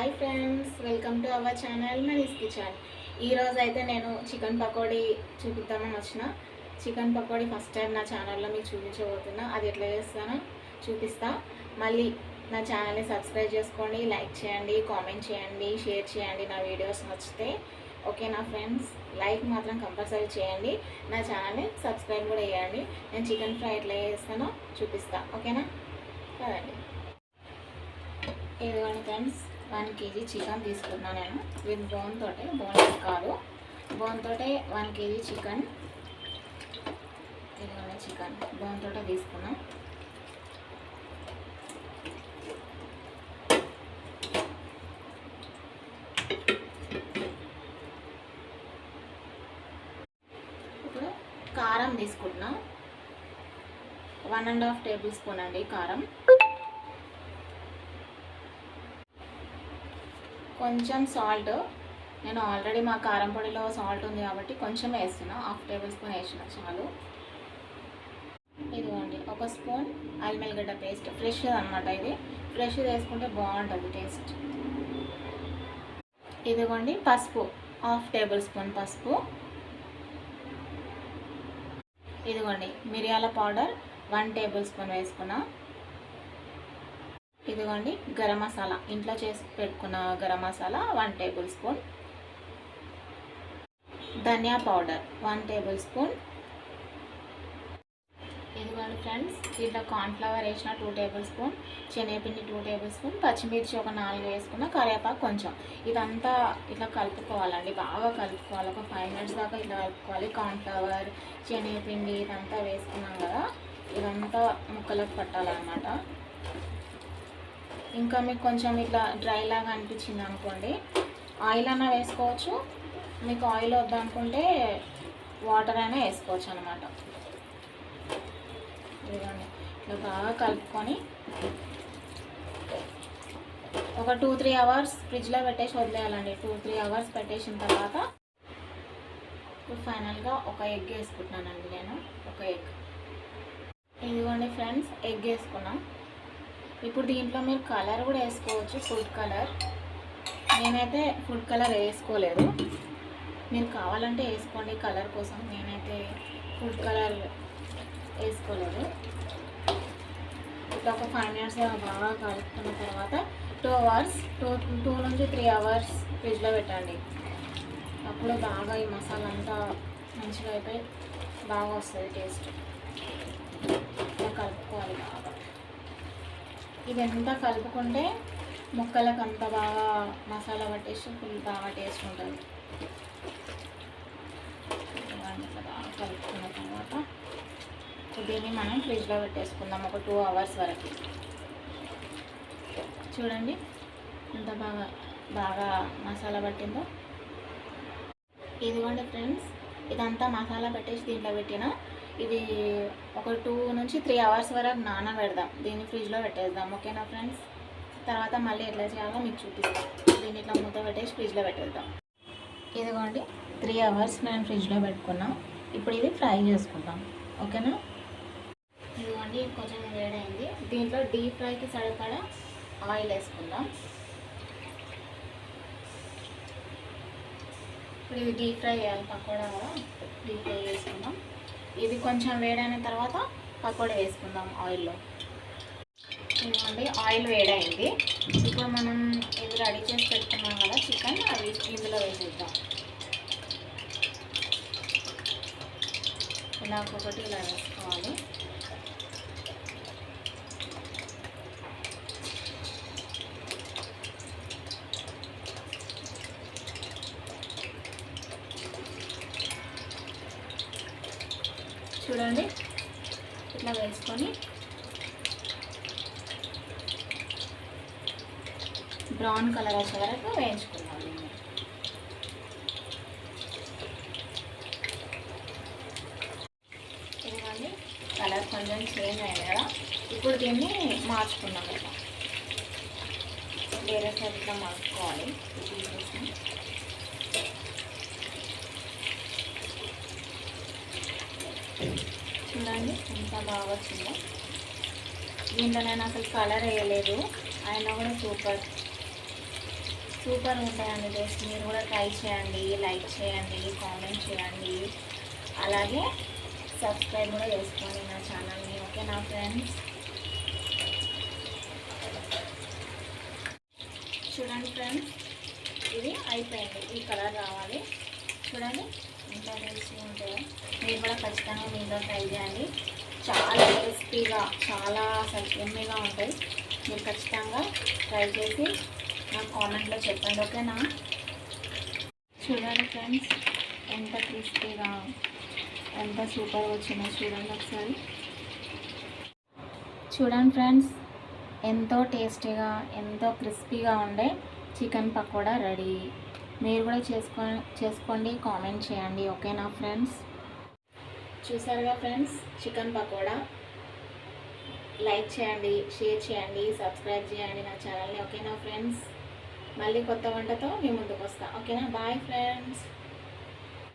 Hi friends, welcome to our channel Mani's kitchen. ఈరోజు అయితే నేను చికెన్ పకోడీ చూపిద్దామని వచ్చిన. చికెన్ పకోడీ ఫస్ట్ టైం నా ఛానల్లో మీకు చూపించబోతున్నా. అది ఎట్లా చేస్తానో చూపిస్తా. మళ్ళీ నా ఛానల్ని సబ్స్క్రైబ్ చేసుకోండి, లైక్ చేయండి, కామెంట్ చేయండి, షేర్ చేయండి నా వీడియోస్ నచ్చితే. ఓకేనా ఫ్రెండ్స్? లైక్ మాత్రం కంపల్సరీ చేయండి. నా ఛానల్ని సబ్స్క్రైబ్ కూడా చేయండి. నేను చికెన్ ఫ్రై ఎట్లా చేస్తానో చూపిస్తా. ఓకేనా? కదండి. ఇదిగోండి ఫ్రెండ్స్, 1 kg చికెన్ తీసుకున్నాను నేను విత్ బోన్ తోటే, బోన్లెస్ కాదు, బోన్ తోటే 1 kg చికెన్. ఇదిగోండి చికెన్ బోన్ తోటే తీసుకున్నాం. ఇప్పుడు కారం తీసుకుంటున్నాం. 1.5 టేబుల్ స్పూన్ అండి కారం. కొంచెం సాల్ట్, నేను ఆల్రెడీ మా కారం పొడిలో సాల్ట్ ఉంది కాబట్టి కొంచెం వేస్తున్నా, 1/2 టేబుల్ స్పూన్ వేసిన చాలు. ఇదిగోండి 1 స్పూన్ అల్లం వెల్లిగడ్డ పేస్ట్, ఫ్రెష్ అనమాట. ఇది ఫ్రెష్ వేసుకుంటే బాగుంటుంది టేస్ట్. ఇదిగోండి పసుపు, 1/2 టేబుల్ స్పూన్ పసుపు. ఇదిగోండి మిరియాల పౌడర్ 1 టేబుల్ స్పూన్ వేసుకున్నా. ఇదిగోండి గరం మసాలా, ఇంట్లో చేసి పెట్టుకున్న గరం మసాలా 1 టేబుల్ స్పూన్. ధనియా పౌడర్ 1 టేబుల్ స్పూన్. ఇదిగోండి ఫ్రెండ్స్, దీంట్లో కార్న్ఫ్లవర్ వేసిన 2 టేబుల్ స్పూన్, శనగపిండి 2 టేబుల్ స్పూన్, పచ్చిమిర్చి ఒక 4 వేసుకున్న, కరివేపాకు కొంచెం. ఇదంతా ఇట్లా కలుపుకోవాలండి, బాగా కలుపుకోవాలి. ఒక 5 minutes దాకా ఇట్లా కలుపుకోవాలి. కార్న్ఫ్లవర్, శనగపిండి ఇదంతా వేసుకున్నాం కదా, ఇదంతా ముక్కలకు పట్టాలన్నమాట. ఇంకా మీకు కొంచెం ఇట్లా డ్రై లాగా అనిపించింది అనుకోండి, ఆయిల్ అయినా వేసుకోవచ్చు. మీకు ఆయిల్ వద్దనుకుంటే వాటర్ అయినా వేసుకోవచ్చు అనమాట. ఇదిగోండి ఇట్లా బాగా కలుపుకొని ఒక 2-3 అవర్స్ ఫ్రిడ్జ్లో పెట్టేసి వదిలేయాలండి. 2-3 అవర్స్ పెట్టేసిన తర్వాత ఇప్పుడు ఫైనల్గా ఒక ఎగ్ వేసుకుంటున్నానండి నేను, ఒక ఎగ్. ఇదిగోండి ఫ్రెండ్స్, ఎగ్ వేసుకున్నాం. ఇప్పుడు దీంట్లో మీరు కలర్ కూడా వేసుకోవచ్చు, ఫుడ్ కలర్. నేనైతే ఫుడ్ కలర్ వేసుకోలేదు, మీరు కావాలంటే వేసుకోండి కలర్ కోసం. నేనైతే ఫుడ్ కలర్ వేసుకోలేదు. ఇట్లా ఒక 5 minutes బాగా కలుపుకున్న తర్వాత 2 నుంచి 3 అవర్స్ ఫ్రిడ్జ్లో పెట్టండి. అప్పుడు బాగా ఈ మసాలా అంతా మంచిగా అయిపోయి బాగా వస్తుంది టేస్ట్. ఇట్లా కలుపుకోవాలి బాగా. ఇదంతా కలుపుకుంటే ముక్కలకు అంతా బాగా మసాలా పట్టేసి ఫుల్ బాగా టేస్ట్ ఉంటుంది. ఇట్లా బాగా కలుపుకున్న తర్వాత దీన్ని మనం ఫ్రిడ్జ్లో పెట్టేసుకుందాం ఒక 2 అవర్స్ వరకు. చూడండి ఎంత బాగా మసాలా పట్టిందో. ఇదిగోండి ఫ్రెండ్స్, ఇదంతా మసాలా పెట్టేసి దీంట్లో పెట్టిన. ఇది ఒక 2 నుంచి 3 అవర్స్ వరకు నానబెడదాం, దీన్ని ఫ్రిడ్జ్లో పెట్టేద్దాం. ఓకేనా ఫ్రెండ్స్? తర్వాత మళ్ళీ ఎట్లా చేయాలో మీకు చూపిస్తాం. దీన్ని ఇట్లా మూత పెట్టేసి ఫ్రిడ్జ్లో పెట్టేద్దాం. ఇదిగోండి 3 అవర్స్ నేను ఫ్రిడ్జ్లో పెట్టుకున్నాం. ఇప్పుడు ఇది ఫ్రై చేసుకుందాం. ఓకేనా? ఇదిగోండి కొంచెం వేడైంది. దీంట్లో డీప్ ఫ్రైకి సరిపడా ఆయిల్ వేసుకుందాం. ఇప్పుడు ఇది డీప్ ఫ్రై చేయాలి, పకోడా కూడా డీప్ ఫ్రై చేసుకుందాం. ఇది కొంచెం వేడైన తర్వాత పకోడీ వేసుకుందాం ఆయిల్లో. ఇదిగోండి ఆయిల్ వేడైంది. ఇప్పుడు మనం ఇది రెడీ చేసి పెట్టుకున్నాం కదా చికెన్, అవి ఇందులో వేసేద్దాం. ఇలా ఒక్కొక్కటి ఇలా వేసుకోవాలి. చూడండి ఇట్లా వేసుకొని బ్రౌన్ కలర్ వచ్చే వరకు వేయించుకోవాలి. ఇదిగోండి కలర్ కొంచెం చేంజ్ అయింది కదా, ఇప్పుడు దీన్ని మార్చుకున్నాం కదా, వేరే సైడ్ ఇట్లా మార్చుకోవాలి. చూడండి ఎంత బాగా వచ్చిందో. దీంట్లో నేను అసలు కలర్ వేయలేదు, అయినా కూడా సూపర్. సూపర్ ఉంటాయండి టేస్ట్. మీరు కూడా ట్రై చేయండి, లైక్ చేయండి, కామెంట్ చేయండి, అలాగే సబ్స్క్రైబ్ కూడా చేసుకోండి నా ఛానల్ని. ఓకే నా ఫ్రెండ్స్, చూడండి ఫ్రెండ్స్, ఇది అయిపోయింది. ఈ కలర్ రావాలి. చూడండి ఎంత టేస్టీగా ఉంటాయో. మీరు కూడా ఖచ్చితంగా మీలో ట్రై చేయండి. చాలా టేస్టీగా, చాలా అసలు ఎమ్మీగా ఉంటాయి. మీరు ఖచ్చితంగా ట్రై చేసి నాకు కామెంట్లో చెప్పండి. ఓకేనా? చూడండి ఫ్రెండ్స్, ఎంత క్రిస్పీగా, ఎంత సూపర్గా వచ్చిందో చూడండి ఒకసారి. చూడండి ఫ్రెండ్స్, ఎంతో టేస్టీగా, ఎంతో క్రిస్పీగా ఉండే చికెన్ పకోడా రెడీ. మీరు కూడా చేసుకోండి, కామెంట్ చేయండి. ఓకేనా ఫ్రెండ్స్? చూసారుగా ఫ్రెండ్స్, చికెన్ పకోడా. లైక్ చేయండి, షేర్ చేయండి, సబ్స్క్రైబ్ చేయండి నా ఛానల్ని. ఓకేనా ఫ్రెండ్స్? మళ్ళీ కొత్త వంటతో మీ ముందుకు వస్తా. ఓకేనా? Bye friends.